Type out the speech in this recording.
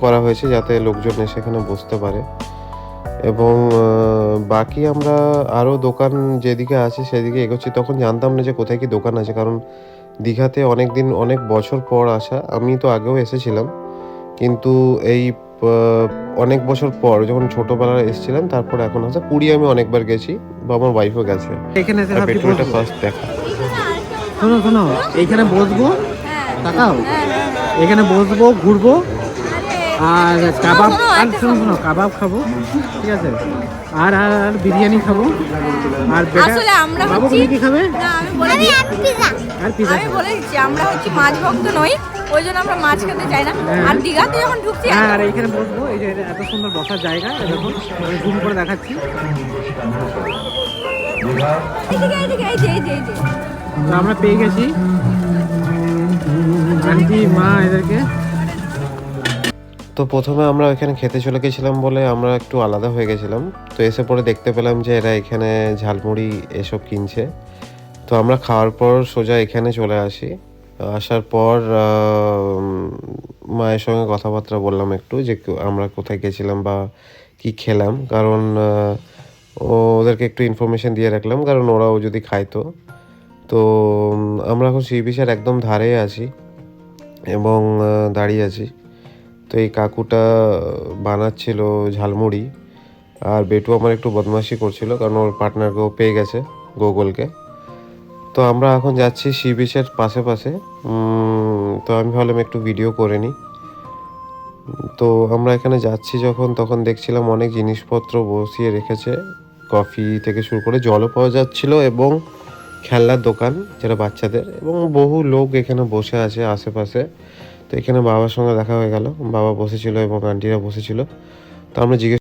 করা হয়েছে যাতে লোকজন এসে এখানে বসতে পারে। এবং বাকি আমরা আরও দোকান যেদিকে আছে সেদিকে এগোচ্ছি। তখন জানতাম না যে কোথায় কি দোকান আছে, কারণ দীঘাতে অনেক বছর পর আসা। আমি তো আগেও এসেছিলাম, কিন্তু এই অনেক বছর পর যখন ছোটোবেলায় এসেছিলাম তারপর এখন আসা। পুরী আমি অনেকবার গেছি বা আমার ওয়াইফও গেছে, এখানে এসে আর ভাবছি পেট্রোলটা বসবো। ফার্স্ট দেখা। শোনো শোনো, এইখানে বসবো, তাকাও, এখানে বসবো, ঘুরবো, আর কাবাব, আর শোনো শোনো, কাবাব খাবো, ঠিক আছে, আর আর আর বিরিয়ানি খাবো, আর আসলে আমরা বাবু হচ্ছি, তুমি কি খাবে? না আমি বলে দিচ্ছি, আর পিজা আমি বলে দিচ্ছি আমরা হচ্ছে মাছ ভক্ত নই, ওই জন্য আমরা মাছ খেতে চাই না। আর দীঘাতে যখন ঢুকছি হ্যাঁ, আর এইখানে বসবো, এই যে এত সুন্দর বসার জায়গা, দেখুন আমি জুম করে দেখাচ্ছি। এইদিকে এই যে তো আমরা পেয়ে গেছি আন্টি মা এদেরকে। তো প্রথমে আমরা এখানে খেতে চলে গেছিলাম বলে আমরা একটু আলাদা হয়ে গেছিলাম। তো এসে পরে দেখতে পেলাম যে এরা এখানে ঝালমুড়ি এসব কিনছে। তো আমরা খাওয়ার পর সোজা এখানে চলে আসি। আসার পর মায়ের সঙ্গে কথাবার্তা বললাম একটু, যে আমরা কোথায় গেছিলাম বা কি খেলাম, কারণ ওদেরকে একটু ইনফরমেশন দিয়ে রাখলাম, কারণ ওরাও যদি খাইতো। তো আমরা এখন সি বিচের একদম ধারে আছি এবং দাঁড়িয়ে আছি। তো এই কাকুটা বানাচ্ছিল ঝালমুড়ি, আর বেটু আমার একটু বদমাশি করছিল, কারণ ওর পার্টনারকেও পেয়ে গেছে, গোগলকে। তো আমরা এখন যাচ্ছি সি বিচের পাশে পাশে। তো আমি ভাবলাম একটু ভিডিও করে নিই। তো আমরা এখানে যাচ্ছি যখন, তখন দেখছিলাম অনেক জিনিসপত্র বসিয়ে রেখেছে, কফি থেকে শুরু করে জলও পাওয়া যাচ্ছিল, এবং খেলনার দোকান যেটা বাচ্চাদের, এবং বহু লোক এখানে বসে আছে আশেপাশে। তো এখানে বাবার সঙ্গে দেখা হয়ে গেল, বাবা বসেছিল এবং আন্টিরা বসেছিল। তো আমরা জিজ্ঞেস